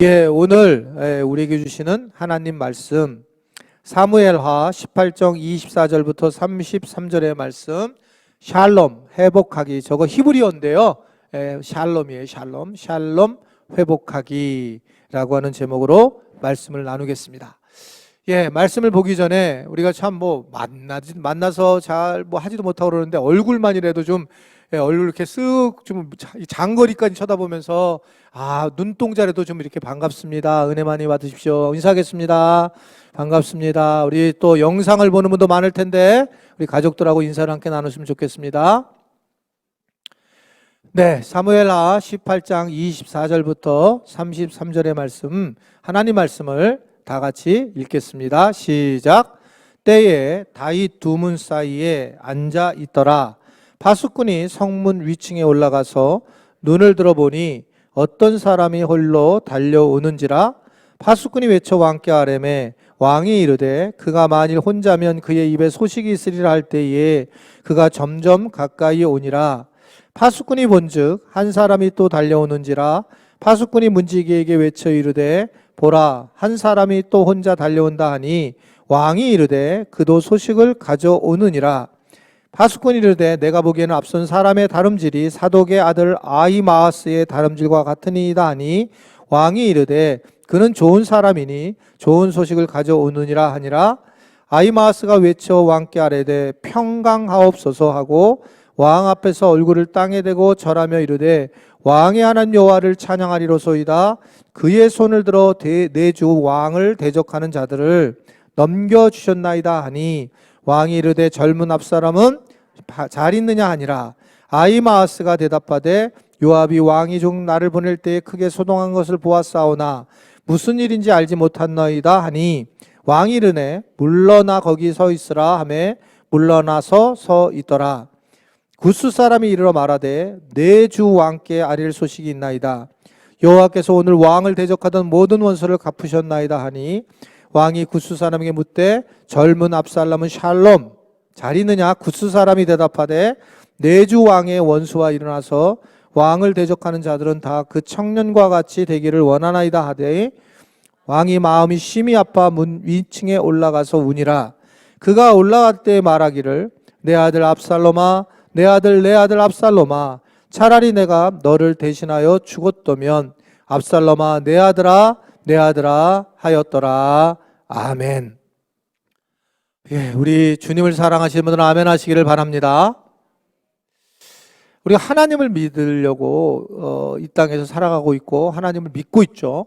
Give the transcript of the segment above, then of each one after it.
예, 오늘 우리에게 주시는 하나님 말씀 사무엘하 18장 24절부터 33절의 말씀 샬롬 회복하기, 저거 히브리어인데요. 샬롬이에요. 샬롬 회복하기라고 하는 제목으로 말씀을 나누겠습니다. 예, 말씀을 보기 전에 우리가 참 만나서 잘 하지도 못하고 그러는데 얼굴만이라도 좀 얼굴 이렇게 쓱 좀 장거리까지 쳐다보면서 눈동자라도 좀 이렇게 반갑습니다. 은혜 많이 받으십시오. 인사하겠습니다. 반갑습니다. 우리 또 영상을 보는 분도 많을 텐데 우리 가족들하고 인사를 함께 나누시면 좋겠습니다. 네, 사무엘하 18장 24절부터 33절의 말씀, 하나님 말씀을 다 같이 읽겠습니다. 시작. 때에 다윗 두 문 사이에 앉아 있더라. 파수꾼이 성문 위층에 올라가서 눈을 들어보니 어떤 사람이 홀로 달려오는지라. 파수꾼이 외쳐 왕께 아뢰매 왕이 이르되 그가 만일 혼자면 그의 입에 소식이 있으리라 할 때에 그가 점점 가까이 오니라. 파수꾼이 본즉 한 사람이 또 달려오는지라. 파수꾼이 문지기에게 외쳐 이르되 보라, 한 사람이 또 혼자 달려온다 하니 왕이 이르되 그도 소식을 가져오느니라. 파수꾼이 이르되 내가 보기에는 앞선 사람의 다름질이 사독의 아들 아히마아스의 다름질과 같으니이다 하니 왕이 이르되 그는 좋은 사람이니 좋은 소식을 가져오느니라 하니라. 아히마아스가 외쳐 왕께 아뢰되 평강하옵소서 하고 왕 앞에서 얼굴을 땅에 대고 절하며 이르되 왕의 하나님 여호와를 찬양하리로소이다. 그의 손을 들어 내 주 왕을 대적하는 자들을 넘겨주셨나이다 하니 왕이 이르되 젊은 압사람은 잘 있느냐 하니라. 아히마아스가 대답하되 요압이 왕이 종 나를 보낼 때에 크게 소동한 것을 보았사오나 무슨 일인지 알지 못하나이다 하니 왕이 이르네 물러나 거기 서 있으라 하매 물러나서 서 있더라. 구스 사람이 이르러 말하되 내 주 왕께 아릴 소식이 있나이다. 여호와께서 오늘 왕을 대적하던 모든 원수를 갚으셨나이다 하니 왕이 구스 사람에게 묻되 젊은 압살롬은 샬롬 잘 있느냐? 구스 사람이 대답하되 내 주 왕의 원수와 일어나서 왕을 대적하는 자들은 다 그 청년과 같이 되기를 원하나이다 하되 왕이 마음이 심히 아파 문 위층에 올라가서 우니라. 그가 올라갈 때 말하기를 내 아들 압살롬아, 내 아들 압살롬아, 차라리 내가 너를 대신하여 죽었더면 압살롬아 내 아들아 하였더라. 아멘. 예, 우리 주님을 사랑하시는 분들은 아멘 하시기를 바랍니다. 우리가 하나님을 믿으려고 이 땅에서 살아가고 있고 하나님을 믿고 있죠.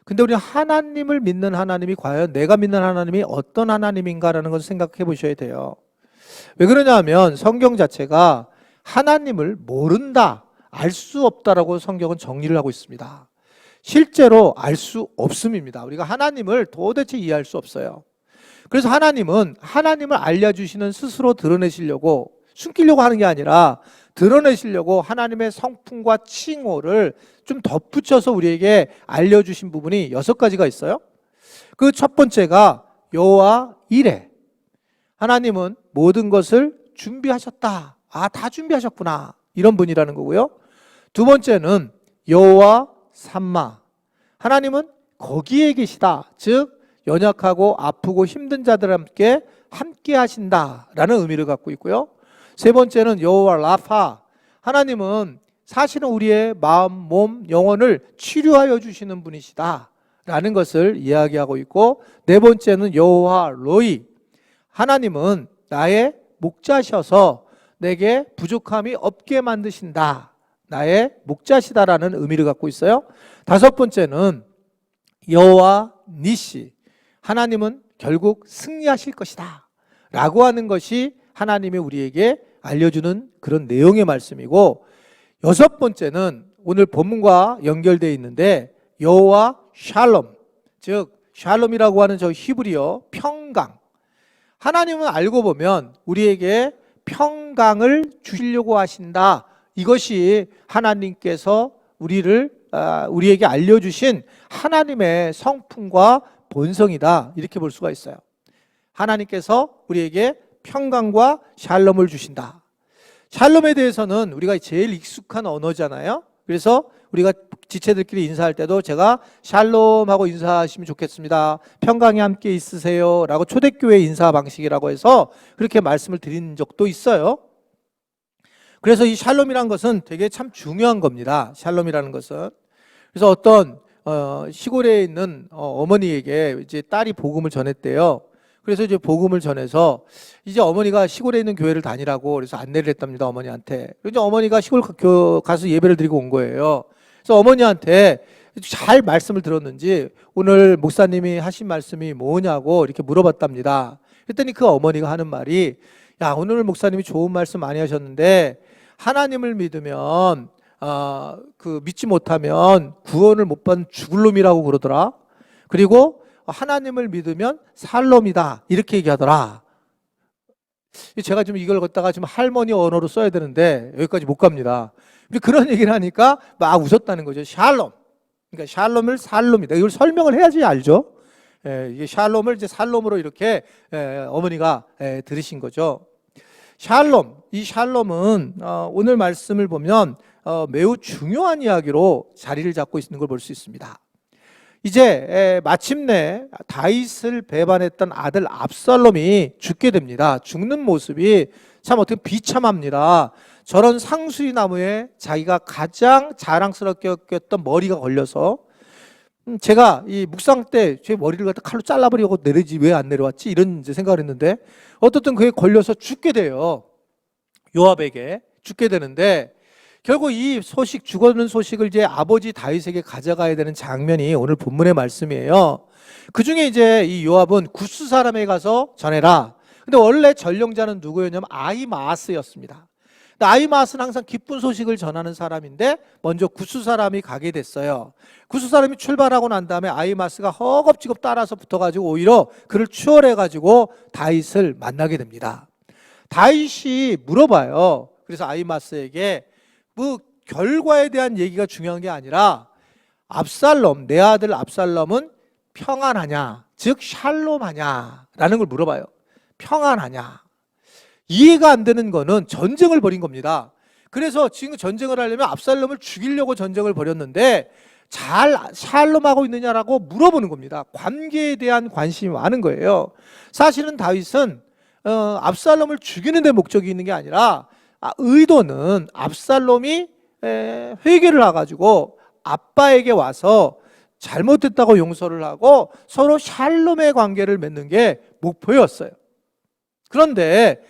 근데 우리 하나님을 믿는 하나님이 과연 내가 믿는 하나님이 어떤 하나님인가라는 것을 생각해 보셔야 돼요. 왜 그러냐면 성경 자체가 하나님을 모른다, 알 수 없다라고 성경은 정리를 하고 있습니다. 실제로 알 수 없음입니다. 우리가 하나님을 도대체 이해할 수 없어요. 그래서 하나님은 하나님을 알려주시는 스스로 드러내시려고 숨기려고 하는 게 아니라 드러내시려고 하나님의 성품과 칭호를 좀 덧붙여서 우리에게 알려주신 부분이 6가지가 있어요. 그 첫 번째가 여호와 이레. 하나님은 모든 것을 준비하셨다. 다 준비하셨구나. 이런 분이라는 거고요. 두 번째는 여호와 삼마. 하나님은 거기에 계시다. 즉 연약하고 아프고 힘든 자들과 함께 하신다라는 의미를 갖고 있고요. 세 번째는 여호와 라파. 하나님은 사실은 우리의 마음, 몸, 영혼을 치료하여 주시는 분이시다라는 것을 이야기하고 있고, 네 번째는 여호와 로이. 하나님은 나의 목자셔서 내게 부족함이 없게 만드신다. 나의 목자시다라는 의미를 갖고 있어요. 다섯 번째는 여호와 니시. 하나님은 결국 승리하실 것이다 라고 하는 것이 하나님이 우리에게 알려주는 그런 내용의 말씀이고, 여섯 번째는 오늘 본문과 연결되어 있는데 여호와 샬롬, 즉 샬롬이라고 하는 저 히브리어 평강. 하나님은 알고 보면 우리에게 평강을 주시려고 하신다. 이것이 하나님께서 우리에게 알려주신 하나님의 성품과 본성이다. 이렇게 볼 수가 있어요. 하나님께서 우리에게 평강과 샬롬을 주신다. 샬롬에 대해서는 우리가 제일 익숙한 언어잖아요. 그래서 우리가 지체들끼리 인사할 때도 제가 샬롬하고 인사하시면 좋겠습니다. 평강이 함께 있으세요 라고 초대교회 인사 방식이라고 해서 그렇게 말씀을 드린 적도 있어요. 그래서 이 샬롬이라는 것은 되게 참 중요한 겁니다. 샬롬이라는 것은. 그래서 어떤 시골에 있는 어머니에게 이제 딸이 복음을 전했대요. 그래서 이제 복음을 전해서 이제 어머니가 시골에 있는 교회를 다니라고 그래서 안내를 했답니다, 어머니한테. 그래서 어머니가 시골 가서 예배를 드리고 온 거예요. 그래서 어머니한테 잘 말씀을 들었는지 오늘 목사님이 하신 말씀이 뭐냐고 이렇게 물어봤답니다. 그랬더니 그 어머니가 하는 말이, 야, 오늘 목사님이 좋은 말씀 많이 하셨는데 하나님을 믿으면 믿지 못하면 구원을 못 받는 죽을 놈이라고 그러더라. 그리고 하나님을 믿으면 살 놈이다 이렇게 얘기하더라. 제가 지금 이걸 갖다가 지금 할머니 언어로 써야 되는데 여기까지 못 갑니다. 그런 얘기를 하니까 막 웃었다는 거죠. 샬롬. 그러니까 샬롬을 살롬이다. 이걸 설명을 해야지 알죠. 이게 샬롬을 이제 살롬으로 이렇게 어머니가 들으신 거죠. 샬롬. 이 샬롬은 오늘 말씀을 보면 매우 중요한 이야기로 자리를 잡고 있는 걸 볼 수 있습니다. 이제 마침내 다윗을 배반했던 아들 압살롬이 죽게 됩니다. 죽는 모습이 참 어떻게 비참합니다. 저런 상수리 나무에 자기가 가장 자랑스럽게 여겼던 머리가 걸려서 제가 이 묵상 때 제 머리를 갖다 칼로 잘라버리고 내리지 왜 안 내려왔지 이런 이제 생각을 했는데 어떻든 그게 걸려서 죽게 돼요. 요압에게 죽게 되는데 결국 이 소식, 죽었는 소식을 이제 아버지 다윗에게 가져가야 되는 장면이 오늘 본문의 말씀이에요. 그 중에 이제 이 요압은 구스 사람에게 가서 전해라. 근데 원래 전령자는 누구였냐면 아히마아스였습니다. 근데 아히마아스는 항상 기쁜 소식을 전하는 사람인데 먼저 구스 사람이 가게 됐어요. 구스 사람이 출발하고 난 다음에 아히마아스가 허겁지겁 따라서 붙어가지고 오히려 그를 추월해가지고 다윗을 만나게 됩니다. 다윗이 물어봐요. 그래서 아히마아스에게 뭐 결과에 대한 얘기가 중요한 게 아니라 압살롬, 내 아들 압살롬은 평안하냐, 즉 샬롬하냐 라는 걸 물어봐요. 평안하냐. 이해가 안 되는 거는 전쟁을 벌인 겁니다. 그래서 지금 전쟁을 하려면 압살롬을 죽이려고 전쟁을 벌였는데 잘 샬롬하고 있느냐라고 물어보는 겁니다. 관계에 대한 관심이 많은 거예요. 사실은 다윗은 압살롬을 죽이는 데 목적이 있는 게 아니라 의도는 압살롬이 회개를 해가지고 아빠에게 와서 잘못했다고 용서를 하고 서로 샬롬의 관계를 맺는 게 목표였어요. 그런데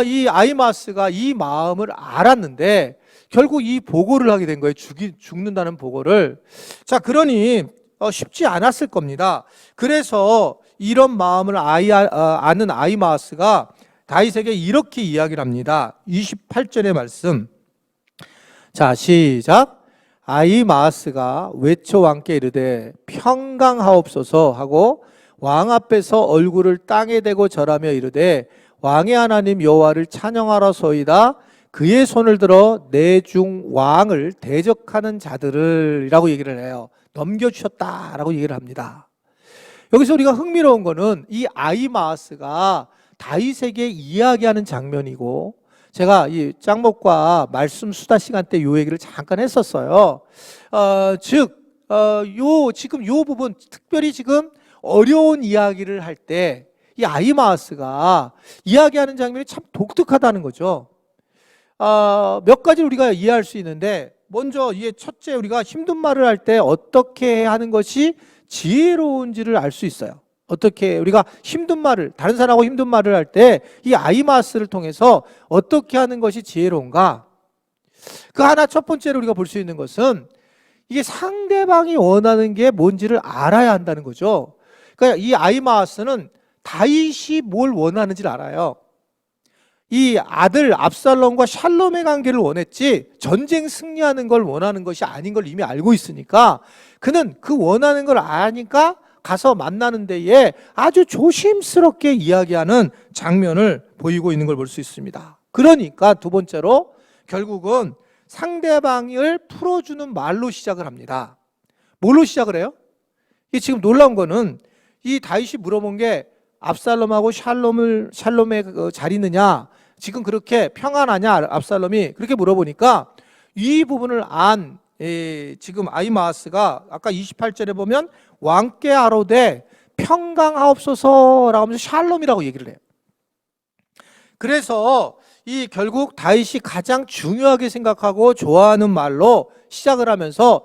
이 아히마아스가 이 마음을 알았는데 결국 이 보고를 하게 된 거예요. 죽는다는 보고를. 자, 그러니 쉽지 않았을 겁니다. 그래서 이런 마음을 아는 아히마아스가 다윗에게 이렇게 이야기를 합니다. 28절의 말씀. 자, 시작. 아히마아스가 외쳐 왕께 이르되 평강하옵소서 하고 왕 앞에서 얼굴을 땅에 대고 절하며 이르되 왕의 하나님 여호와를 찬양하라소이다. 그의 손을 들어 내 중 왕을 대적하는 자들을 이라고 얘기를 해요. 넘겨주셨다라고 얘기를 합니다. 여기서 우리가 흥미로운 거는 이 아히마아스가 다윗에게 이야기하는 장면이고, 제가 이 짱목과 말씀 수다 시간 때 요 얘기를 잠깐 했었어요. 지금 요 부분, 특별히 지금 어려운 이야기를 할 때 이 아히마아스가 이야기하는 장면이 참 독특하다는 거죠. 몇 가지 우리가 이해할 수 있는데, 먼저 이게 첫째, 우리가 힘든 말을 할 때 어떻게 하는 것이 지혜로운지를 알 수 있어요. 어떻게 우리가 힘든 말을, 다른 사람하고 힘든 말을 할 때 이 아히마아스를 통해서 어떻게 하는 것이 지혜로운가? 그 하나 첫 번째로 우리가 볼 수 있는 것은 이게 상대방이 원하는 게 뭔지를 알아야 한다는 거죠. 그러니까 이 아히마아스는 다윗이 뭘 원하는지를 알아요. 이 아들 압살롬과 샬롬의 관계를 원했지 전쟁 승리하는 걸 원하는 것이 아닌 걸 이미 알고 있으니까 그는 그 원하는 걸 아니까 가서 만나는 데에 아주 조심스럽게 이야기하는 장면을 보이고 있는 걸 볼 수 있습니다. 그러니까 두 번째로 결국은 상대방을 풀어주는 말로 시작을 합니다. 뭘로 시작을 해요? 이 지금 놀라운 거는 이 다윗이 물어본 게 압살롬하고 샬롬에 잘 있느냐, 지금 그렇게 평안하냐, 압살롬이 그렇게 물어보니까 이 부분을 안 지금 아히마아스가 아까 28절에 보면 왕께 아뢰되 평강하옵소서라고 하면서 샬롬이라고 얘기를 해요. 그래서 이 결국 다윗이 가장 중요하게 생각하고 좋아하는 말로 시작을 하면서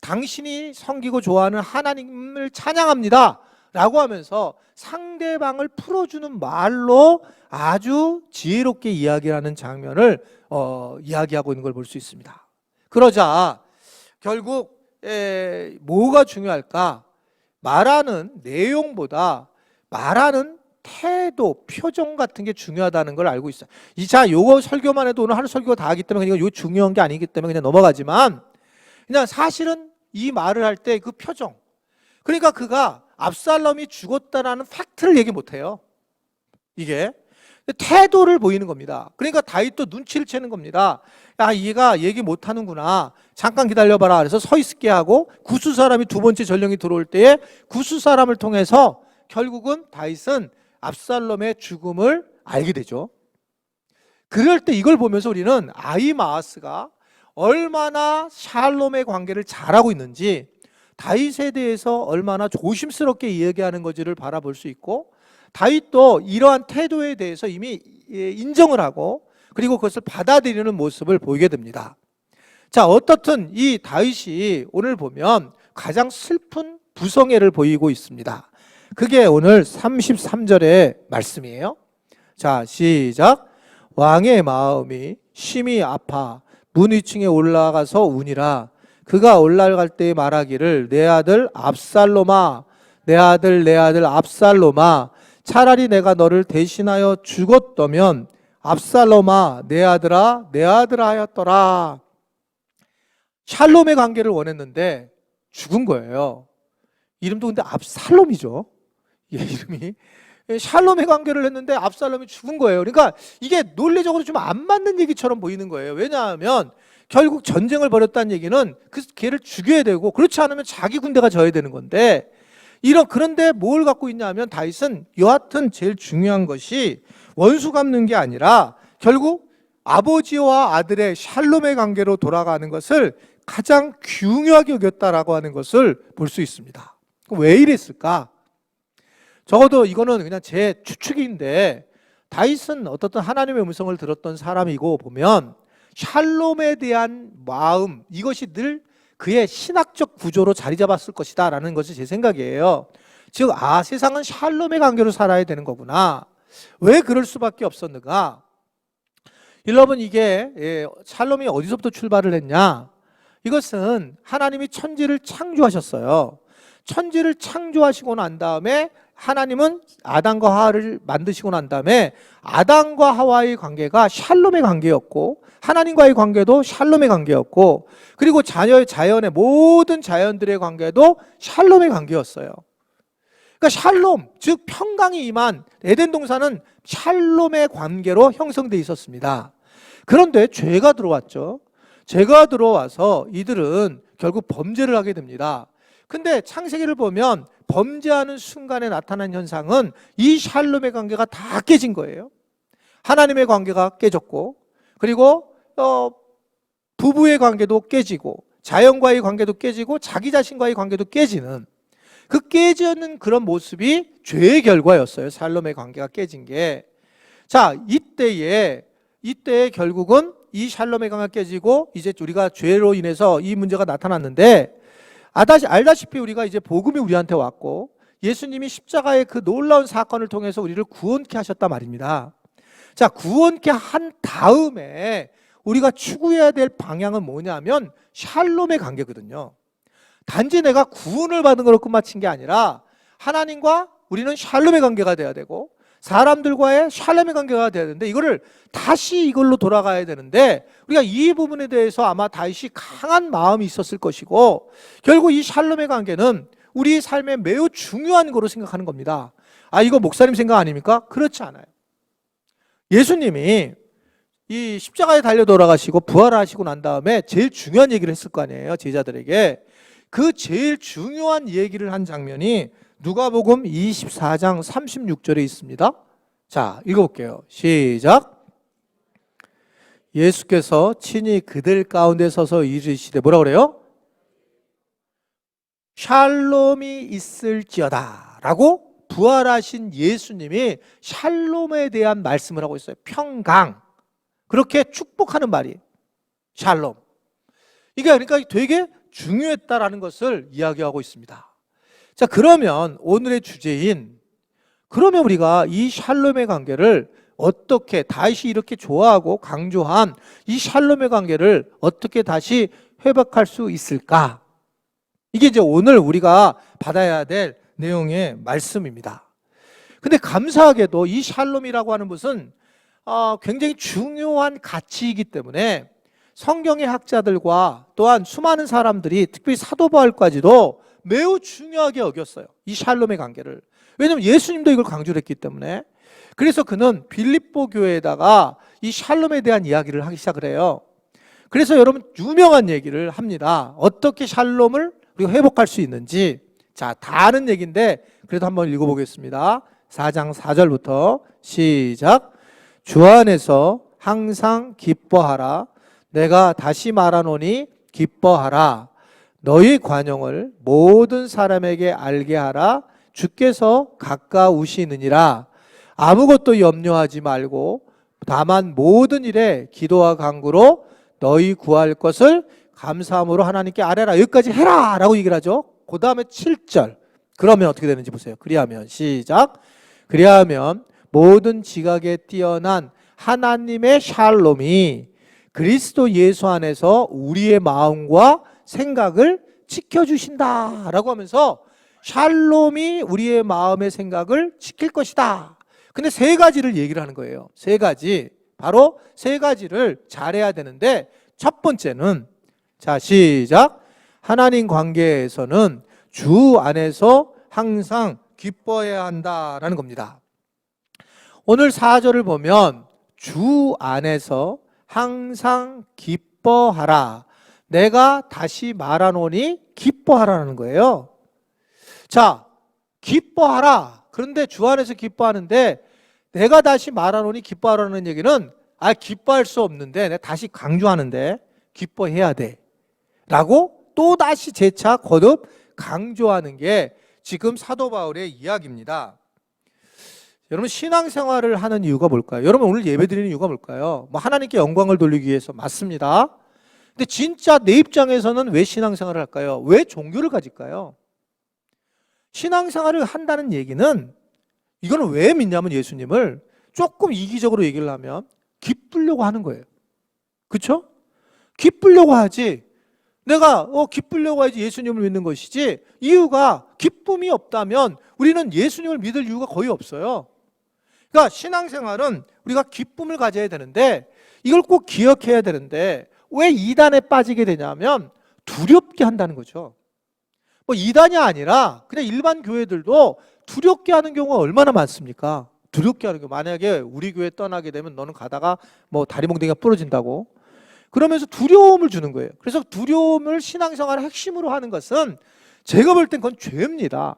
당신이 섬기고 좋아하는 하나님을 찬양합니다 라고 하면서 상대방을 풀어주는 말로 아주 지혜롭게 이야기하는 장면을 이야기하고 있는 걸 볼 수 있습니다. 그러자 결국 뭐가 중요할까? 말하는 내용보다 말하는 태도, 표정 같은 게 중요하다는 걸 알고 있어요. 자, 요거 설교만 해도 오늘 하루 설교가 다 하기 때문에 이거 중요한 게 아니기 때문에 그냥 넘어가지만, 그냥 사실은 이 말을 할 때 그 표정, 그러니까 그가 압살롬이 죽었다라는 팩트를 얘기 못해요. 이게 태도를 보이는 겁니다. 그러니까 다윗도 눈치를 채는 겁니다. 야, 얘가 얘기 못하는구나, 잠깐 기다려봐라. 그래서 서 있게 하고 구스 사람이 두 번째 전령이 들어올 때에 구스 사람을 통해서 결국은 다윗은 압살롬의 죽음을 알게 되죠. 그럴 때 이걸 보면서 우리는 아히마아스가 얼마나 샬롬의 관계를 잘하고 있는지, 다윗에 대해서 얼마나 조심스럽게 이야기하는 것을 바라볼 수 있고, 다윗도 이러한 태도에 대해서 이미 인정을 하고 그리고 그것을 받아들이는 모습을 보이게 됩니다. 자, 어떻든 이 다윗이 오늘 보면 가장 슬픈 부성애를 보이고 있습니다. 그게 오늘 33절의 말씀이에요. 자, 시작. 왕의 마음이 심히 아파 문 위층에 올라가서 우니라. 그가 올라갈 때 말하기를 내 아들 압살롬아, 내 아들 내 아들 압살롬아, 차라리 내가 너를 대신하여 죽었다면 압살롬아 내 아들아 내 아들아 하였더라. 샬롬의 관계를 원했는데 죽은 거예요. 이름도 근데 압살롬이죠. 이름이 샬롬의 관계를 했는데 압살롬이 죽은 거예요. 그러니까 이게 논리적으로 좀 안 맞는 얘기처럼 보이는 거예요. 왜냐하면 결국 전쟁을 벌였다는 얘기는 그 걔를 죽여야 되고, 그렇지 않으면 자기 군대가 져야 되는 건데, 그런데 뭘 갖고 있냐면 다윗은 여하튼 제일 중요한 것이 원수 갚는 게 아니라 결국 아버지와 아들의 샬롬의 관계로 돌아가는 것을 가장 중요하게 여겼다라고 하는 것을 볼 수 있습니다. 왜 이랬을까? 적어도 이거는 그냥 제 추측인데, 다윗은 어떻든 하나님의 음성을 들었던 사람이고 보면 샬롬에 대한 마음, 이것이 늘 그의 신학적 구조로 자리 잡았을 것이다 라는 것이 제 생각이에요. 즉, 세상은 샬롬의 관계로 살아야 되는 거구나. 왜 그럴 수밖에 없었는가? 여러분, 이게 샬롬이 어디서부터 출발을 했냐? 이것은 하나님이 천지를 창조하셨어요. 천지를 창조하시고 난 다음에 하나님은 아담과 하와를 만드시고 난 다음에 아담과 하와의 관계가 샬롬의 관계였고, 하나님과의 관계도 샬롬의 관계였고, 그리고 자연의 모든 자연들의 관계도 샬롬의 관계였어요. 그러니까 샬롬, 즉 평강이 임한 에덴 동산은 샬롬의 관계로 형성되어 있었습니다. 그런데 죄가 들어왔죠. 죄가 들어와서 이들은 결국 범죄를 하게 됩니다. 근데 창세기를 보면 범죄하는 순간에 나타난 현상은 이 샬롬의 관계가 다 깨진 거예요. 하나님의 관계가 깨졌고, 그리고 부부의 관계도 깨지고, 자연과의 관계도 깨지고, 자기 자신과의 관계도 깨지는, 그 깨지는 그런 모습이 죄의 결과였어요. 샬롬의 관계가 깨진 게. 자, 이때에 결국은 이 샬롬의 관계가 깨지고 이제 우리가 죄로 인해서 이 문제가 나타났는데, 알다시피 우리가 이제 복음이 우리한테 왔고 예수님이 십자가의 그 놀라운 사건을 통해서 우리를 구원케 하셨단 말입니다. 자, 구원케 한 다음에 우리가 추구해야 될 방향은 뭐냐면 샬롬의 관계거든요. 단지 내가 구원을 받은 걸로 끝마친 게 아니라 하나님과 우리는 샬롬의 관계가 돼야 되고, 사람들과의 샬롬의 관계가 돼야 되는데, 이거를 다시 이걸로 돌아가야 되는데, 우리가 이 부분에 대해서 아마 다윗이 강한 마음이 있었을 것이고, 결국 이 샬롬의 관계는 우리 삶에 매우 중요한 거로 생각하는 겁니다. 이거 목사님 생각 아닙니까? 그렇지 않아요. 예수님이 이 십자가에 달려 돌아가시고 부활하시고 난 다음에 제일 중요한 얘기를 했을 거 아니에요, 제자들에게. 그 제일 중요한 얘기를 한 장면이 누가복음 24장 36절에 있습니다. 자, 읽어볼게요. 시작. 예수께서 친히 그들 가운데 서서 이르시되 뭐라 그래요? 샬롬이 있을지어다 라고 부활하신 예수님이 샬롬에 대한 말씀을 하고 있어요. 평강. 그렇게 축복하는 말이에요. 샬롬. 이게 그러니까 되게 중요했다라는 것을 이야기하고 있습니다. 자, 그러면 오늘의 주제인 그러면 우리가 이 샬롬의 관계를 어떻게 다시 이렇게 좋아하고 강조한 이 샬롬의 관계를 어떻게 다시 회복할 수 있을까? 이게 이제 오늘 우리가 받아야 될 내용의 말씀입니다. 근데 감사하게도 이 샬롬이라고 하는 것은 굉장히 중요한 가치이기 때문에 성경의 학자들과 또한 수많은 사람들이 특별히 사도 바울까지도 매우 중요하게 여겼어요. 이 샬롬의 관계를. 왜냐하면 예수님도 이걸 강조를 했기 때문에. 그래서 그는 빌립보 교회에다가 이 샬롬에 대한 이야기를 하기 시작을 해요. 그래서 여러분 유명한 얘기를 합니다. 어떻게 샬롬을 우리가 회복할 수 있는지. 자, 다 아는 얘기인데 그래도 한번 읽어보겠습니다. 4장 4절부터 시작. 주 안에서 항상 기뻐하라. 내가 다시 말하노니 기뻐하라. 너희 관용을 모든 사람에게 알게 하라. 주께서 가까우시느니라. 아무것도 염려하지 말고 다만 모든 일에 기도와 간구로 너희 구할 것을 감사함으로 하나님께 아뢰라. 여기까지 해라 라고 얘기를 하죠. 그 다음에 7절. 그러면 어떻게 되는지 보세요. 그리하면 시작. 그리하면 모든 지각에 뛰어난 하나님의 샬롬이 그리스도 예수 안에서 우리의 마음과 생각을 지켜주신다 라고 하면서 샬롬이 우리의 마음의 생각을 지킬 것이다. 근데 세 가지를 얘기를 하는 거예요. 세 가지. 바로 세 가지를 잘해야 되는데 첫 번째는 자 시작. 하나님 관계에서는 주 안에서 항상 기뻐해야 한다라는 겁니다. 오늘 4절을 보면 주 안에서 항상 기뻐하라. 내가 다시 말하노니 기뻐하라는 거예요. 자, 기뻐하라. 그런데 주 안에서 기뻐하는데 내가 다시 말하노니 기뻐하라는 얘기는 기뻐할 수 없는데 내가 다시 강조하는데 기뻐해야 돼 라고 또 다시 재차 거듭 강조하는 게 지금 사도 바울의 이야기입니다. 여러분 신앙생활을 하는 이유가 뭘까요? 여러분 오늘 예배드리는 이유가 뭘까요? 하나님께 영광을 돌리기 위해서 맞습니다. 근데 진짜 내 입장에서는 왜 신앙생활을 할까요? 왜 종교를 가질까요? 신앙생활을 한다는 얘기는 이거는 왜 믿냐면 예수님을 조금 이기적으로 얘기를 하면 기쁘려고 하는 거예요. 그렇죠? 기쁘려고 하지. 내가 기쁘려고 해야지 예수님을 믿는 것이지 이유가 기쁨이 없다면 우리는 예수님을 믿을 이유가 거의 없어요. 그러니까 신앙생활은 우리가 기쁨을 가져야 되는데 이걸 꼭 기억해야 되는데 왜 이단에 빠지게 되냐면 두렵게 한다는 거죠. 이단이 아니라 그냥 일반 교회들도 두렵게 하는 경우가 얼마나 많습니까? 두렵게 하는 경우. 만약에 우리 교회 떠나게 되면 너는 가다가 다리몽둥이가 부러진다고 그러면서 두려움을 주는 거예요. 그래서 두려움을 신앙생활의 핵심으로 하는 것은 제가 볼 땐 그건 죄입니다.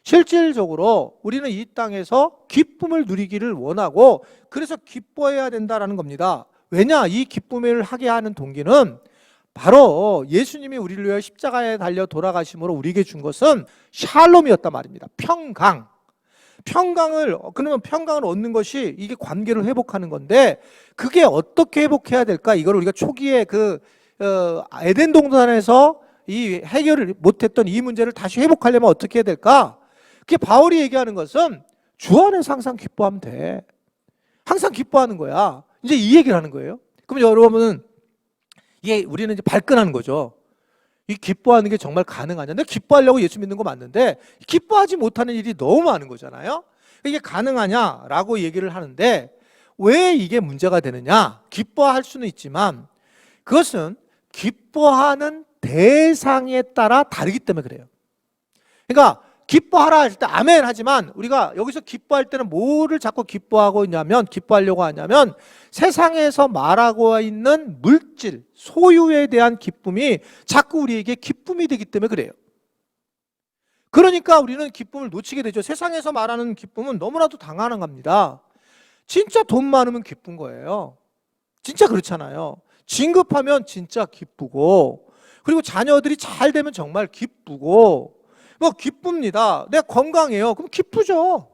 실질적으로 우리는 이 땅에서 기쁨을 누리기를 원하고 그래서 기뻐해야 된다는 겁니다. 왜냐? 이 기쁨을 하게 하는 동기는 바로 예수님이 우리를 위해 십자가에 달려 돌아가심으로 우리에게 준 것은 샬롬이었단 말입니다. 평강. 그러면 평강을 얻는 것이 이게 관계를 회복하는 건데 그게 어떻게 회복해야 될까? 이걸 우리가 초기에 에덴 동산에서 이 해결을 못했던 이 문제를 다시 회복하려면 어떻게 해야 될까? 그게 바울이 얘기하는 것은 주 안에서 항상 기뻐하면 돼. 항상 기뻐하는 거야. 이제 이 얘기를 하는 거예요. 그럼 여러분은 이게 우리는 이제 발끈하는 거죠. 이 기뻐하는 게 정말 가능하냐? 내가 기뻐하려고 예수 믿는 거 맞는데 기뻐하지 못하는 일이 너무 많은 거잖아요. 이게 가능하냐라고 얘기를 하는데 왜 이게 문제가 되느냐? 기뻐할 수는 있지만 그것은 기뻐하는 대상에 따라 다르기 때문에 그래요. 그러니까 기뻐하라 할 때 아멘 하지만 우리가 여기서 기뻐할 때는 뭐를 자꾸 기뻐하려고 하냐면 세상에서 말하고 있는 물질, 소유에 대한 기쁨이 자꾸 우리에게 기쁨이 되기 때문에 그래요. 그러니까 우리는 기쁨을 놓치게 되죠. 세상에서 말하는 기쁨은 너무나도 당연한 겁니다. 진짜 돈 많으면 기쁜 거예요. 진짜 그렇잖아요. 진급하면 진짜 기쁘고, 그리고 자녀들이 잘 되면 정말 기쁘고, 뭐 기쁩니다. 내가 건강해요. 그럼 기쁘죠.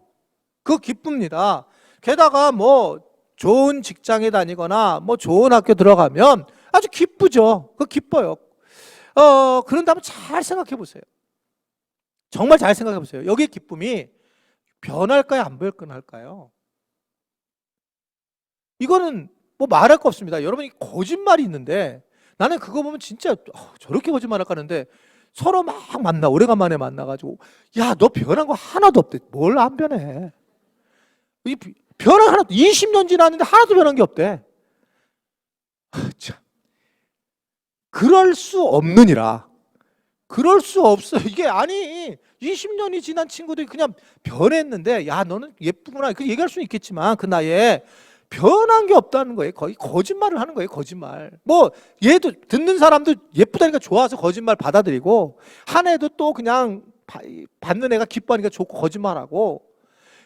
그거 기쁩니다. 게다가 뭐 좋은 직장에 다니거나 뭐 좋은 학교 들어가면 아주 기쁘죠. 그거 기뻐요. 그런다면 잘 생각해 보세요. 정말 잘 생각해 보세요. 여기에 기쁨이 변할까요? 안 변할까요? 이거는 뭐 말할 거 없습니다. 여러분이 거짓말이 있는데 나는 그거 보면 진짜 저렇게 거짓말할까 하는데 서로 막 만나 오래간만에 만나가지고 야, 너 변한 거 하나도 없대. 뭘 안 변해? 이 변한 하나 20년 지났는데 하나도 변한 게 없대. 참. 그럴 수 없느니라. 그럴 수 없어요. 이게 아니 20년이 지난 친구들이 그냥 변했는데 야, 너는 예쁘구나. 그 얘기할 수는 있겠지만 그 나이에 변한 게 없다는 거예요. 거의 거짓말을 하는 거예요. 거짓말. 뭐 얘도 듣는 사람도 예쁘다니까 좋아서 거짓말 받아들이고 한 애도 또 그냥 받는 애가 기뻐하니까 좋고 거짓말하고.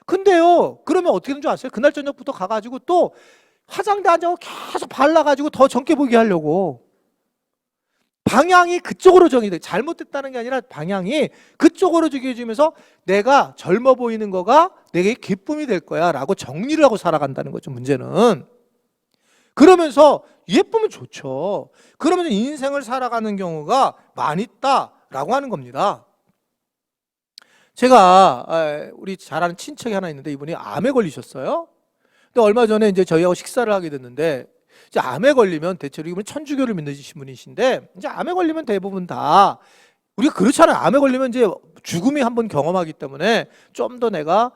근데요, 그러면 어떻게 되는 줄 아세요? 그날 저녁부터 가가지고 또 화장대 앉아서 계속 발라가지고 더 젊게 보게 하려고. 방향이 그쪽으로 정해돼. 잘못됐다는 게 아니라 방향이 그쪽으로 정해지면서 내가 젊어 보이는 거가 내게 기쁨이 될 거야 라고 정리를 하고 살아간다는 거죠. 문제는. 그러면서 예쁘면 좋죠. 그러면서 인생을 살아가는 경우가 많이 있다라고 하는 겁니다. 제가 우리 잘 아는 친척이 하나 있는데 이분이 암에 걸리셨어요. 근데 얼마 전에 이제 저희하고 식사를 하게 됐는데 이제 암에 걸리면 대체로 이분은 천주교를 믿으신 분이신데 이제 암에 걸리면 대부분 다 우리가 그렇잖아요. 암에 걸리면 이제 죽음이 한번 경험하기 때문에 좀 더 내가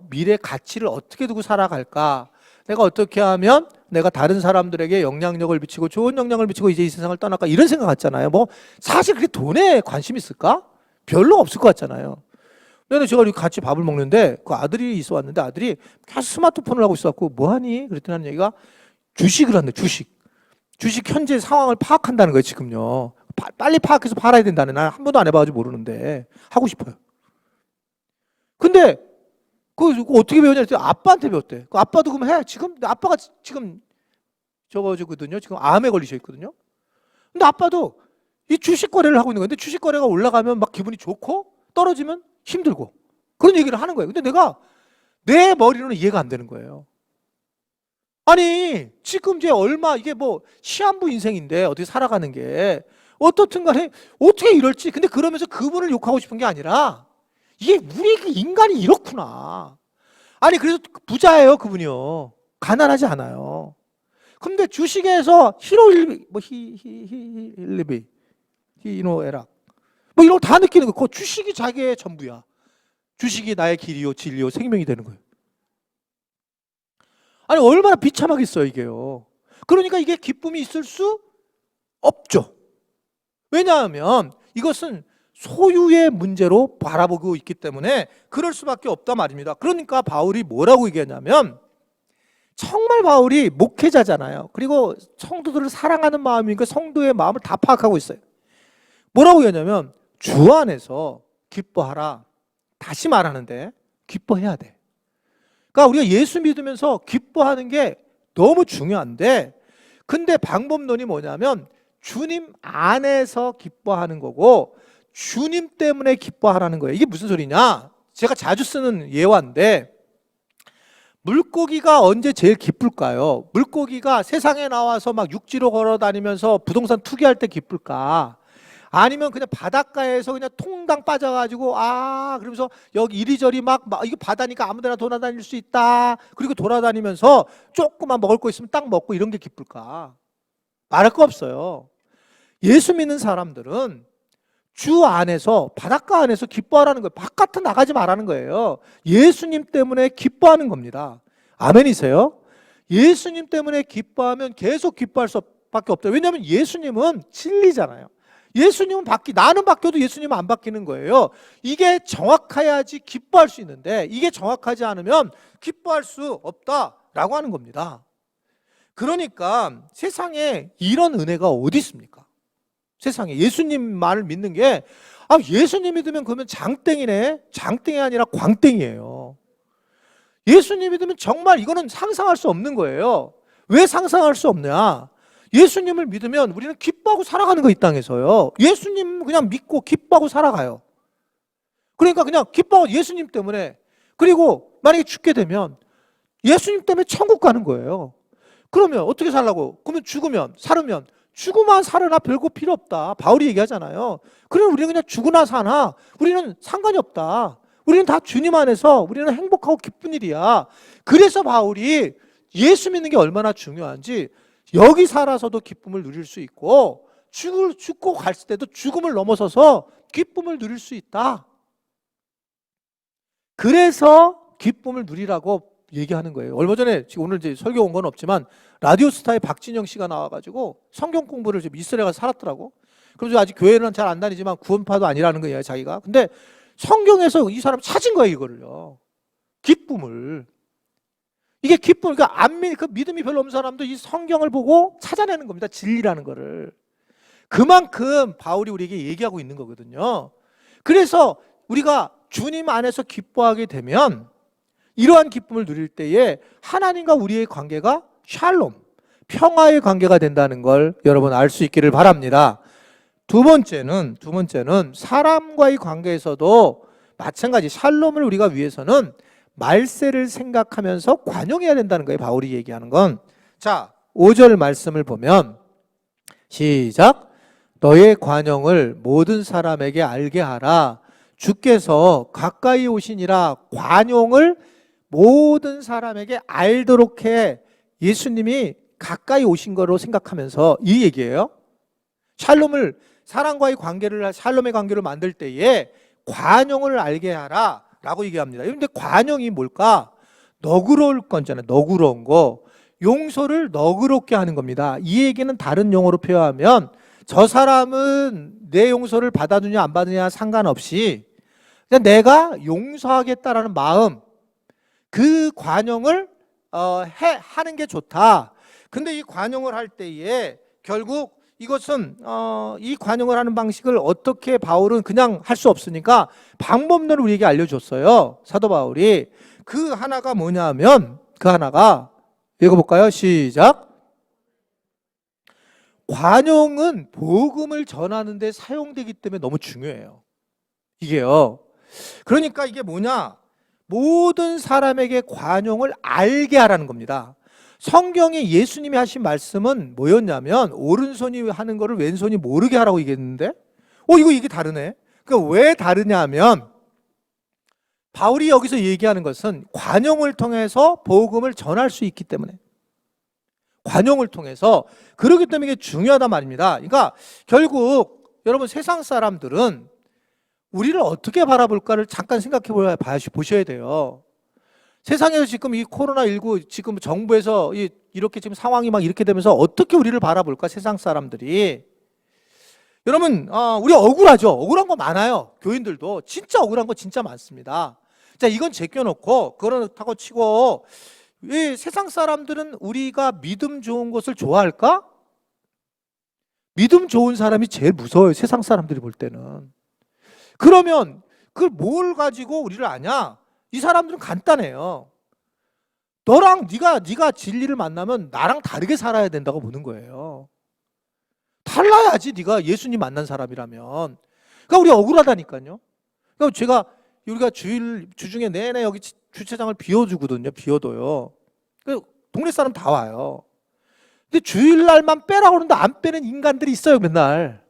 미래 가치를 어떻게 두고 살아갈까, 내가 어떻게 하면 내가 다른 사람들에게 영향력을 미치고 좋은 영향을 미치고 이제 이 세상을 떠날까 이런 생각 같잖아요. 뭐 사실 그게 돈에 관심이 있을까? 별로 없을 것 같잖아요. 근데 제가 같이 밥을 먹는데 그 아들이 있어 왔는데 아들이 계속 스마트폰을 하고 있어갖고 뭐하니? 그랬더니 하는 얘기가 주식을 한대. 주식 현재 상황을 파악한다는 거예요. 지금요. 빨리 파악해서 팔아야 된다네. 난 한 번도 안 해봐가지고 모르는데 하고 싶어요. 근데 그거 어떻게 배우냐 했더니 아빠한테 배웠대. 그 아빠도 그럼 해. 지금 아빠가 지금 저거거든요. 지금 암에 걸리셔 있거든요. 근데 아빠도 이 주식 거래를 하고 있는 건데 주식 거래가 올라가면 막 기분이 좋고 떨어지면 힘들고 그런 얘기를 하는 거예요. 근데 내가 내 머리로는 이해가 안 되는 거예요. 아니 지금 이제 얼마 이게 뭐 시한부 인생인데 어떻게 살아가는 게 어떻든 간에 어떻게 이럴지. 근데 그러면서 그분을 욕하고 싶은 게 아니라 이게 우리 인간이 이렇구나. 아니 그래서 부자예요 그분이요. 가난하지 않아요. 근데 주식에서 히로일비 뭐 히일리비 히노에락 뭐 이런 거 다 느끼는 거예요. 그 주식이 자기의 전부야. 주식이 나의 길이요 진리요 생명이 되는 거예요. 아니 얼마나 비참하겠어요 이게요. 그러니까 이게 기쁨이 있을 수 없죠. 왜냐하면 이것은 소유의 문제로 바라보고 있기 때문에 그럴 수밖에 없단 말입니다. 그러니까 바울이 뭐라고 얘기하냐면 정말 바울이 목회자잖아요. 그리고 성도들을 사랑하는 마음이니까 성도의 마음을 다 파악하고 있어요. 뭐라고 얘기하냐면 주 안에서 기뻐하라. 다시 말하는데 기뻐해야 돼. 그러니까 우리가 예수 믿으면서 기뻐하는 게 너무 중요한데 근데 방법론이 뭐냐면 주님 안에서 기뻐하는 거고 주님 때문에 기뻐하라는 거예요. 이게 무슨 소리냐? 제가 자주 쓰는 예화인데 물고기가 언제 제일 기쁠까요? 물고기가 세상에 나와서 막 육지로 걸어 다니면서 부동산 투기할 때 기쁠까? 아니면 그냥 바닷가에서 그냥 통당 빠져가지고 그러면서 여기 이리저리 막 이거 바다니까 아무데나 돌아다닐 수 있다. 그리고 돌아다니면서 조금만 먹을 거 있으면 딱 먹고 이런 게 기쁠까? 말할 거 없어요. 예수 믿는 사람들은 주 안에서 바닷가 안에서 기뻐하라는 거예요. 바깥은 나가지 말라는 거예요. 예수님 때문에 기뻐하는 겁니다. 아멘이세요? 예수님 때문에 기뻐하면 계속 기뻐할 수밖에 없다. 왜냐하면 예수님은 진리잖아요. 예수님은 나는 바뀌어도 예수님은 안 바뀌는 거예요. 이게 정확해야지 기뻐할 수 있는데 이게 정확하지 않으면 기뻐할 수 없다라고 하는 겁니다. 그러니까 세상에 이런 은혜가 어디 있습니까? 세상에 예수님만을 믿는 게 예수님 믿으면 그러면 장땡이네. 장땡이 아니라 광땡이에요. 예수님 믿으면 정말 이거는 상상할 수 없는 거예요. 왜 상상할 수 없냐? 예수님을 믿으면 우리는 기뻐하고 살아가는 거, 이 땅에서요. 예수님 그냥 믿고 기뻐하고 살아가요. 그러니까 그냥 기뻐하고 예수님 때문에. 그리고 만약에 죽게 되면 예수님 때문에 천국 가는 거예요. 그러면 어떻게 살라고? 그러면 죽으면, 살으면 죽으면 살으나 별거 필요 없다. 바울이 얘기하잖아요. 그러면 우리는 그냥 죽으나 사나 우리는 상관이 없다. 우리는 다 주님 안에서 우리는 행복하고 기쁜 일이야. 그래서 바울이 예수 믿는 게 얼마나 중요한지, 여기 살아서도 기쁨을 누릴 수 있고 죽고 갈 때도 죽음을 넘어서서 기쁨을 누릴 수 있다. 그래서 기쁨을 누리라고 얘기하는 거예요. 얼마 전에 지금 오늘 이제 설교 온 건 없지만 라디오스타의 박진영 씨가 나와가지고 성경 공부를 지금 이스라엘 가서 살았더라고. 그래서 아직 교회는 잘 안 다니지만 구원파도 아니라는 거예요, 자기가. 근데 성경에서 이 사람 찾은 거예요, 이거를요. 기쁨을. 이게 기쁨, 그러니까 그 믿음이 별로 없는 사람도 이 성경을 보고 찾아내는 겁니다. 진리라는 거를. 그만큼 바울이 우리에게 얘기하고 있는 거거든요. 그래서 우리가 주님 안에서 기뻐하게 되면 이러한 기쁨을 누릴 때에 하나님과 우리의 관계가 샬롬, 평화의 관계가 된다는 걸 여러분 알 수 있기를 바랍니다. 두 번째는 사람과의 관계에서도 마찬가지 샬롬을 우리가 위해서는 말세를 생각하면서 관용해야 된다는 거예요. 바울이 얘기하는 건. 자, 5절 말씀을 보면 시작. 너의 관용을 모든 사람에게 알게 하라. 주께서 가까이 오시니라. 관용을 모든 사람에게 알도록 해. 예수님이 가까이 오신 거로 생각하면서 이 얘기예요. 샬롬을, 사람과의 관계를, 샬롬의 관계를 만들 때에 관용을 알게 하라 라고 얘기합니다. 그런데 관용이 뭘까? 너그러울 건잖아요. 너그러운 거. 용서를 너그럽게 하는 겁니다. 이 얘기는 다른 용어로 표현하면 저 사람은 내 용서를 받아주냐 안 받느냐 상관없이 그냥 내가 용서하겠다라는 마음, 그 관용을 하는 게 좋다. 근데 이 관용을 할 때에 결국 이것은 이 관용을 하는 방식을 어떻게 바울은 그냥 할 수 없으니까 방법론을 우리에게 알려줬어요. 사도 바울이. 그 하나가 뭐냐면 그 하나가 읽어볼까요? 시작. 관용은 복음을 전하는 데 사용되기 때문에 너무 중요해요. 이게요. 그러니까 이게 뭐냐? 모든 사람에게 관용을 알게 하라는 겁니다. 성경에 예수님이 하신 말씀은 뭐였냐면 오른손이 하는 거를 왼손이 모르게 하라고 얘기했는데 이게 다르네. 그러니까 왜 다르냐 하면 바울이 여기서 얘기하는 것은 관용을 통해서 복음을 전할 수 있기 때문에, 관용을 통해서, 그렇기 때문에 이게 중요하단 말입니다. 그러니까 결국 여러분 세상 사람들은 우리를 어떻게 바라볼까를 잠깐 생각해 보셔야 돼요. 세상에서 지금 이 코로나19 지금 정부에서 이렇게 지금 상황이 막 이렇게 되면서 어떻게 우리를 바라볼까, 세상 사람들이. 여러분, 우리 억울하죠? 억울한 거 많아요. 교인들도 진짜 억울한 거 진짜 많습니다. 자, 이건 제껴놓고 그렇다고 치고 이 세상 사람들은 우리가 믿음 좋은 것을 좋아할까? 믿음 좋은 사람이 제일 무서워요, 세상 사람들이 볼 때는. 그러면 그걸 뭘 가지고 우리를 아냐? 이 사람들은 간단해요. 너랑 네가 진리를 만나면 나랑 다르게 살아야 된다고 보는 거예요. 달라야지 네가 예수님 만난 사람이라면. 그러니까 우리 억울하다니까요. 그러니까 우리가 주중에 내내 여기 주차장을 비워주거든요. 비워둬요. 동네 사람 다 와요. 근데 주일날만 빼라고 그러는데 안 빼는 인간들이 있어요. 맨날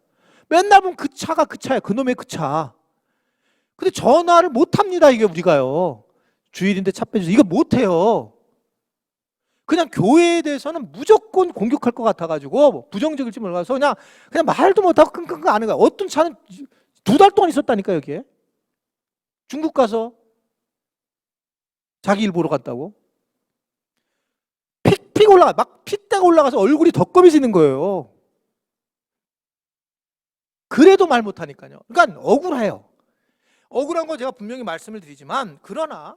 보면 그 차가 그 차야. 그놈의 그 차. 근데 전화를 못 합니다. 이게 우리가요. 주일인데 차 빼주세요. 이거 못 해요. 그냥 교회에 대해서는 무조건 공격할 것 같아가지고 부정적일지 몰라서 그냥 말도 못하고 끙끙끙 하는 거야. 어떤 차는 2달 동안 있었다니까, 여기에. 중국 가서 자기 일 보러 갔다고. 픽픽 올라가, 막 핏대가 올라가서 얼굴이 더 검해지는 거예요. 그래도 말 못하니까요. 그러니까 억울해요. 억울한 거 제가 분명히 말씀을 드리지만, 그러나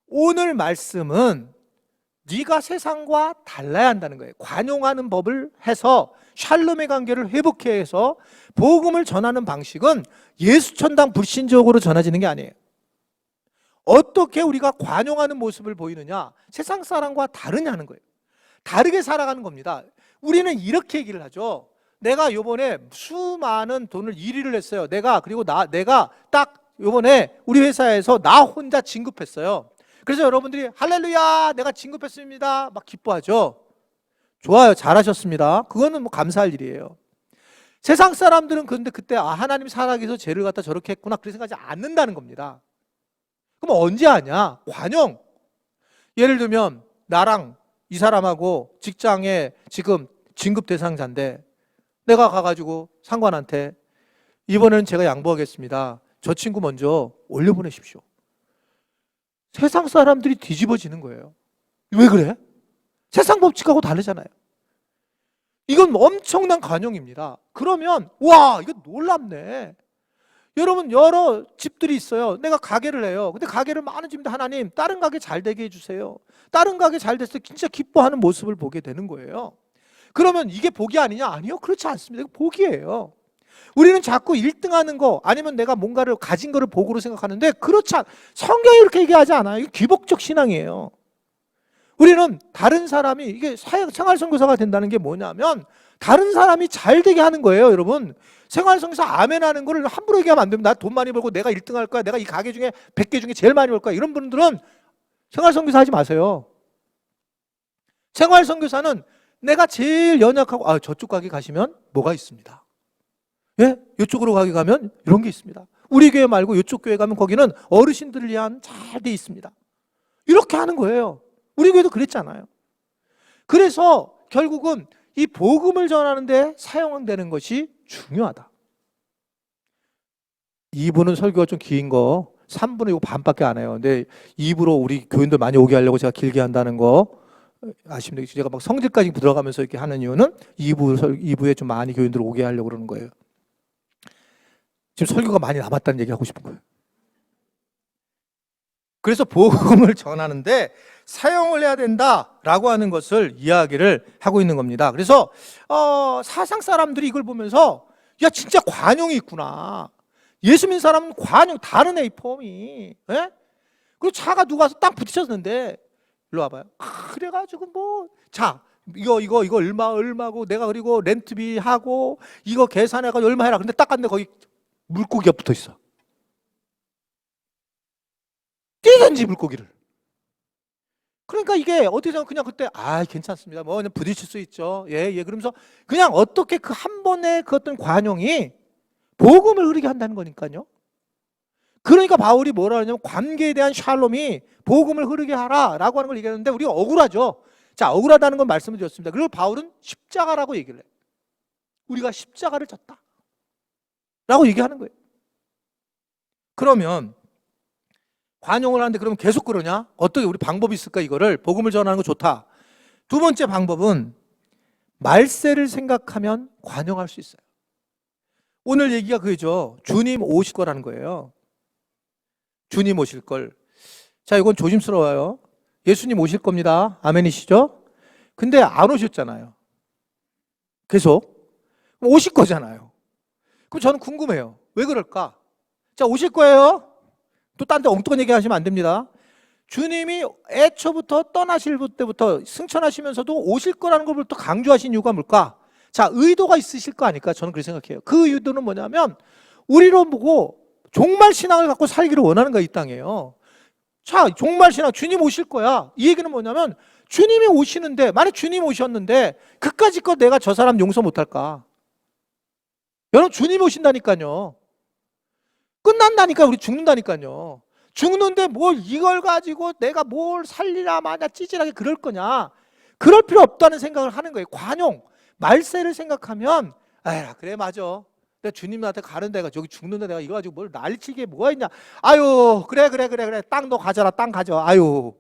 오늘 말씀은 네가 세상과 달라야 한다는 거예요. 관용하는 법을 해서 샬롬의 관계를 회복해 해서 복음을 전하는 방식은 예수천당 불신적으로 전해지는 게 아니에요. 어떻게 우리가 관용하는 모습을 보이느냐? 세상 사람과 다르냐는 거예요. 다르게 살아가는 겁니다. 우리는 이렇게 얘기를 하죠. 내가 요번에 수많은 돈을 1위를 했어요. 내가 딱 요번에 우리 회사에서 나 혼자 진급했어요. 그래서 여러분들이 할렐루야 내가 진급했습니다 막 기뻐하죠. 좋아요, 잘하셨습니다. 그거는 뭐 감사할 일이에요. 세상 사람들은 근데 그때 하나님 살아계셔서 죄를 갖다 저렇게 했구나 그렇게 생각하지 않는다는 겁니다. 그럼 언제 하냐? 관용. 예를 들면 나랑 이 사람하고 직장에 지금 진급 대상자인데 내가 가가지고 상관한테 이번에는 제가 양보하겠습니다. 저 친구 먼저 올려보내십시오. 세상 사람들이 뒤집어지는 거예요. 왜 그래? 세상 법칙하고 다르잖아요. 이건 엄청난 관용입니다. 그러면 와 이거 놀랍네. 여러분 여러 집들이 있어요. 내가 가게를 해요. 근데 가게를 많은 집인데 하나님 다른 가게 잘 되게 해주세요. 다른 가게 잘 됐을 때 진짜 기뻐하는 모습을 보게 되는 거예요. 그러면 이게 복이 아니냐? 아니요, 그렇지 않습니다. 이거 복이에요. 우리는 자꾸 1등하는 거 아니면 내가 뭔가를 가진 거를 복으로 생각하는데 그렇지 않. 성경이 이렇게 얘기하지 않아요. 이게 귀복적 신앙이에요. 우리는 다른 사람이 이게 생활선교사가 된다는 게 뭐냐면 다른 사람이 잘 되게 하는 거예요. 여러분 생활선교사 아멘 하는 거를 함부로 얘기하면 안 됩니다. 나 돈 많이 벌고 내가 1등 할 거야. 내가 이 가게 중에 100개 중에 제일 많이 벌 거야. 이런 분들은 생활선교사 하지 마세요. 생활선교사는 내가 제일 연약하고 저쪽 가게 가시면 뭐가 있습니다. 예? 이쪽으로 가게 가면 이런 게 있습니다. 우리 교회 말고 이쪽 교회 가면 거기는 어르신들을 위한 잘 돼 있습니다. 이렇게 하는 거예요. 우리 교회도 그랬잖아요. 그래서 결국은 이 복음을 전하는데 사용되는 것이 중요하다. 2부는 설교가 좀 긴 거 3부는 이거 반밖에 안 해요. 근데 2부로 우리 교인들 많이 오게 하려고 제가 길게 한다는 거 아시면 제가 막 성질까지 들어가면서 이렇게 하는 이유는 2부에 좀 많이 교인들 오게 하려고 그러는 거예요. 지금 설교가 많이 남았다는 얘기 하고 싶은 거예요. 그래서 복음을 전하는데 사용을 해야 된다라고 하는 것을 이야기를 하고 있는 겁니다. 그래서 사상 사람들이 이걸 보면서 야 진짜 관용이 있구나. 예수 믿는 사람은 관용 다르네 이 폼이. 예? 그리고 차가 누가 와서 딱 부딪혔는데 일로 와봐요. 그래가지고 뭐 자 이거 얼마고 내가 그리고 렌트비 하고 이거 계산해가지고 얼마 해라. 근데 딱 갔는데 거기 물고기가 붙어 있어. 뛰든지 물고기를. 그러니까 이게 어디서 그냥 그때 괜찮습니다. 뭐 그냥 부딪힐 수 있죠. 예. 그러면서 그냥 어떻게 그 한 번의 그 어떤 관용이 복음을 흐르게 한다는 거니까요. 그러니까 바울이 뭐라 하냐면 관계에 대한 샬롬이 복음을 흐르게 하라라고 하는 걸 얘기하는데 우리가 억울하죠. 자, 억울하다는 건 말씀을 드렸습니다. 그리고 바울은 십자가라고 얘기를 해요. 우리가 십자가를 졌다 라고 얘기하는 거예요. 그러면 관용을 하는데 그러면 계속 그러냐? 어떻게 우리 방법이 있을까? 이거를 복음을 전하는 거 좋다. 두 번째 방법은 말세를 생각하면 관용할 수 있어요. 오늘 얘기가 그거죠. 주님 오실 거라는 거예요. 주님 오실 걸. 자, 이건 조심스러워요. 예수님 오실 겁니다. 아멘이시죠? 근데 안 오셨잖아요. 계속. 오실 거잖아요. 그럼 저는 궁금해요. 왜 그럴까? 자, 오실 거예요. 또 딴 데 엉뚱한 얘기 하시면 안 됩니다. 주님이 애초부터 떠나실 때부터 승천하시면서도 오실 거라는 것부터 강조하신 이유가 뭘까? 자, 의도가 있으실 거 아닐까? 저는 그렇게 생각해요. 그 의도는 뭐냐면 우리로 보고 종말 신앙을 갖고 살기를 원하는 거야, 이 땅에요. 자, 종말 신앙, 주님 오실 거야. 이 얘기는 뭐냐면 주님이 오시는데, 만약 주님 오셨는데 그까짓 거 내가 저 사람 용서 못할까? 여러분, 주님 오신다니까요. 끝난다니까. 우리 죽는다니까요. 죽는데 뭘 이걸 가지고 내가 뭘 살리라 마냐 찌질하게 그럴 거냐? 그럴 필요 없다는 생각을 하는 거예요. 관용, 말세를 생각하면 그래 맞아. 내가 주님한테 가는데 저기 죽는데 내가 이거 가지고 뭘 난리치게 뭐가 있냐? 아유 그래 땅 너 가져라. 땅 가져. 아유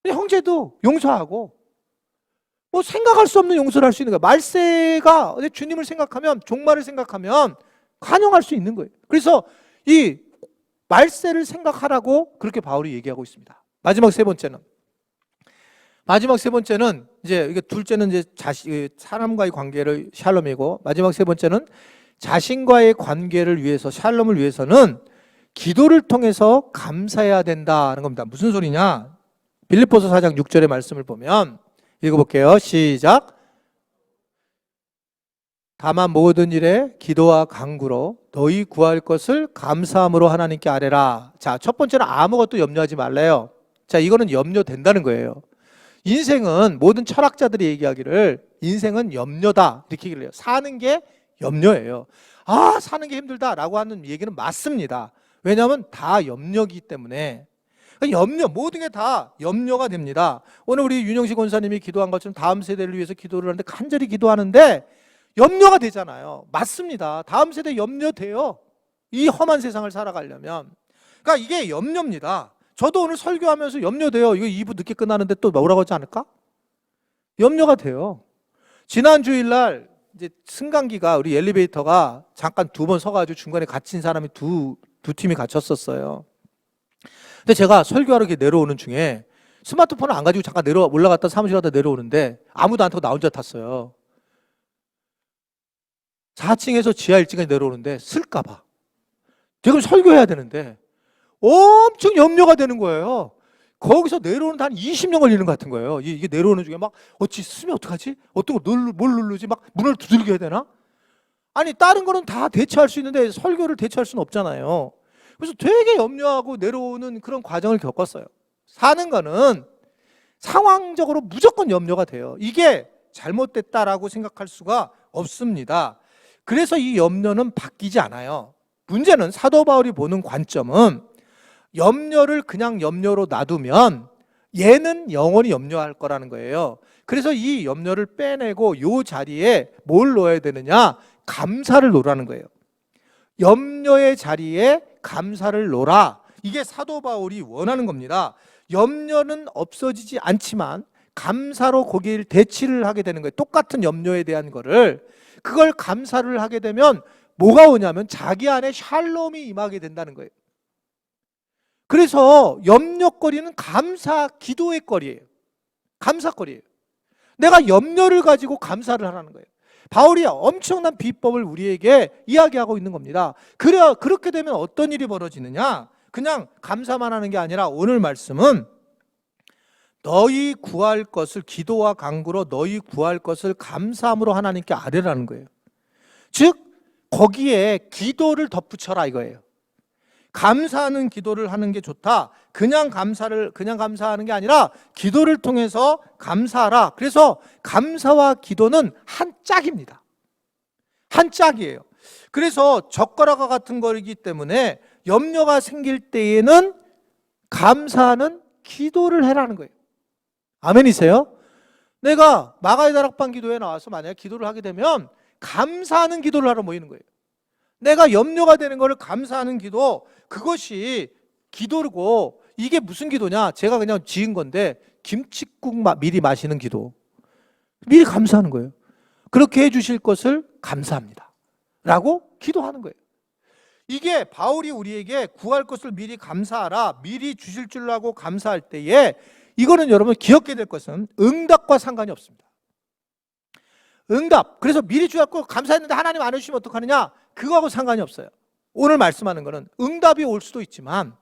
형제도 용서하고 뭐 생각할 수 없는 용서를 할 수 있는 거야. 말세가 주님을 생각하면 종말을 생각하면 관용할 수 있는 거예요. 그래서 이 말세를 생각하라고 그렇게 바울이 얘기하고 있습니다. 마지막 세 번째는 이제 이게 둘째는 이제 사람과의 관계를 샬롬이고 마지막 세 번째는 자신과의 관계를 위해서 샬롬을 위해서는 기도를 통해서 감사해야 된다는 겁니다. 무슨 소리냐? 빌립보서 4장 6절의 말씀을 보면 읽어볼게요. 시작. 다만 모든 일에 기도와 간구로 너희 구할 것을 감사함으로 하나님께 아뢰라. 자, 첫 번째는 아무것도 염려하지 말래요. 자, 이거는 염려된다는 거예요. 인생은 모든 철학자들이 얘기하기를 인생은 염려다 이렇게 얘기를 해요. 사는 게 염려예요. 아, 사는 게 힘들다라고 하는 얘기는 맞습니다. 왜냐하면 다 염려이기 때문에. 염려, 모든 게 다 염려가 됩니다. 오늘 우리 윤영식 권사님이 기도한 것처럼 다음 세대를 위해서 기도를 하는데 간절히 기도하는데 염려가 되잖아요. 맞습니다. 다음 세대 염려돼요. 이 험한 세상을 살아가려면. 그러니까 이게 염려입니다. 저도 오늘 설교하면서 염려돼요. 이거 2부 늦게 끝나는데 또 뭐라고 하지 않을까? 염려가 돼요. 지난 주일날 이제 승강기가 우리 엘리베이터가 잠깐 2번 서가지고 중간에 갇힌 사람이 두 팀이 갇혔었어요. 근데 제가 설교하러 이렇게 내려오는 중에 스마트폰을 안 가지고 잠깐 올라갔다 사무실 갔다 내려오는데 아무도 안 타고 나 혼자 탔어요. 4층에서 지하 1층까지 내려오는데 쓸까봐. 지금 설교해야 되는데 엄청 염려가 되는 거예요. 거기서 내려오는데 한 20년 걸리는 것 같은 거예요. 이게 내려오는 중에 막 어찌 쓰면 어떡하지? 어떤 걸 뭘 누르지? 막 문을 두들겨야 되나? 아니 다른 거는 다 대처할 수 있는데 설교를 대처할 수는 없잖아요. 그래서 되게 염려하고 내려오는 그런 과정을 겪었어요. 사는 거는 상황적으로 무조건 염려가 돼요. 이게 잘못됐다라고 생각할 수가 없습니다. 그래서 이 염려는 바뀌지 않아요. 문제는 사도 바울이 보는 관점은 염려를 그냥 염려로 놔두면 얘는 영원히 염려할 거라는 거예요. 그래서 이 염려를 빼내고 이 자리에 뭘 넣어야 되느냐? 감사를 놓으라는 거예요. 염려의 자리에 감사를 놓으라. 이게 사도 바울이 원하는 겁니다. 염려는 없어지지 않지만 감사로 거기를 대치를 하게 되는 거예요. 똑같은 염려에 대한 거를. 그걸 감사를 하게 되면 뭐가 오냐면 자기 안에 샬롬이 임하게 된다는 거예요. 그래서 염려거리는 감사, 기도의 거리예요. 감사거리예요. 내가 염려를 가지고 감사를 하라는 거예요. 바울이 엄청난 비법을 우리에게 이야기하고 있는 겁니다. 그렇게 되면 어떤 일이 벌어지느냐? 그냥 감사만 하는 게 아니라 오늘 말씀은 너희 구할 것을 기도와 간구로 너희 구할 것을 감사함으로 하나님께 아뢰라는 거예요. 즉 거기에 기도를 덧붙여라 이거예요. 감사하는 기도를 하는 게 좋다. 그냥 감사하는 게 아니라 기도를 통해서 감사하라. 그래서 감사와 기도는 한 짝입니다. 한 짝이에요. 그래서 젓가락과 같은 거이기 때문에 염려가 생길 때에는 감사하는 기도를 해라는 거예요. 아멘이세요? 내가 마가의 다락방 기도에 나와서 만약에 기도를 하게 되면 감사하는 기도를 하러 모이는 거예요. 내가 염려가 되는 것을 감사하는 기도, 그것이 기도고 이게 무슨 기도냐? 제가 그냥 지은 건데 김칫국 미리 마시는 기도. 미리 감사하는 거예요. 그렇게 해주실 것을 감사합니다 라고 기도하는 거예요. 이게 바울이 우리에게 구할 것을 미리 감사하라, 미리 주실 줄 알고 감사할 때에 이거는 여러분 기억해야 될 것은 응답과 상관이 없습니다. 응답, 그래서 미리 주셨고 감사했는데 하나님 안 해주시면 어떡하느냐? 그거하고 상관이 없어요. 오늘 말씀하는 거는 응답이 올 수도 있지만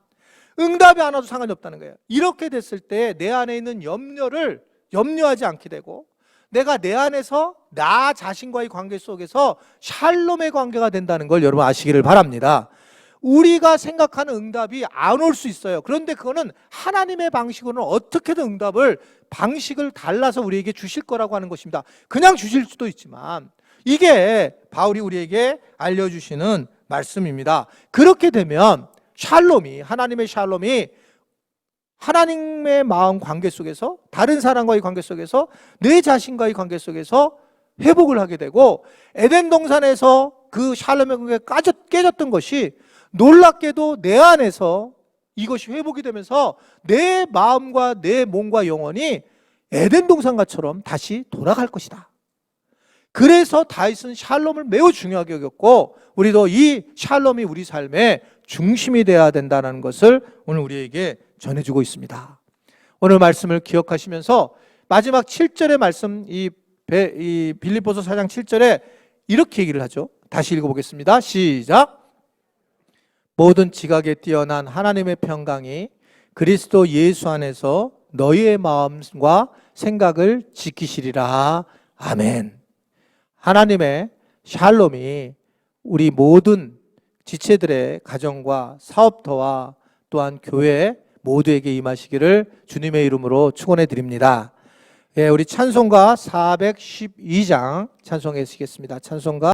응답이 안 와도 상관이 없다는 거예요. 이렇게 됐을 때 내 안에 있는 염려를 염려하지 않게 되고 내가 내 안에서 나 자신과의 관계 속에서 샬롬의 관계가 된다는 걸 여러분 아시기를 바랍니다. 우리가 생각하는 응답이 안 올 수 있어요. 그런데 그거는 하나님의 방식으로는 어떻게든 응답을 방식을 달라서 우리에게 주실 거라고 하는 것입니다. 그냥 주실 수도 있지만 이게 바울이 우리에게 알려주시는 말씀입니다. 그렇게 되면 샬롬이, 하나님의 샬롬이 하나님의 마음 관계 속에서, 다른 사람과의 관계 속에서, 내 자신과의 관계 속에서 회복을 하게 되고, 에덴 동산에서 그 샬롬의 관계가 깨졌던 것이 놀랍게도 내 안에서 이것이 회복이 되면서 내 마음과 내 몸과 영혼이 에덴 동산과처럼 다시 돌아갈 것이다. 그래서 다윗은 샬롬을 매우 중요하게 여겼고 우리도 이 샬롬이 우리 삶의 중심이 되어야 된다는 것을 오늘 우리에게 전해주고 있습니다. 오늘 말씀을 기억하시면서 마지막 7절의 말씀, 이 빌립보서 4장 7절에 이렇게 얘기를 하죠. 다시 읽어보겠습니다. 시작. 모든 지각에 뛰어난 하나님의 평강이 그리스도 예수 안에서 너희의 마음과 생각을 지키시리라. 아멘. 하나님의 샬롬이 우리 모든 지체들의 가정과 사업터와 또한 교회 모두에게 임하시기를 주님의 이름으로 축원해 드립니다. 예, 우리 찬송가 412장 찬송해 주시겠습니다. 찬송가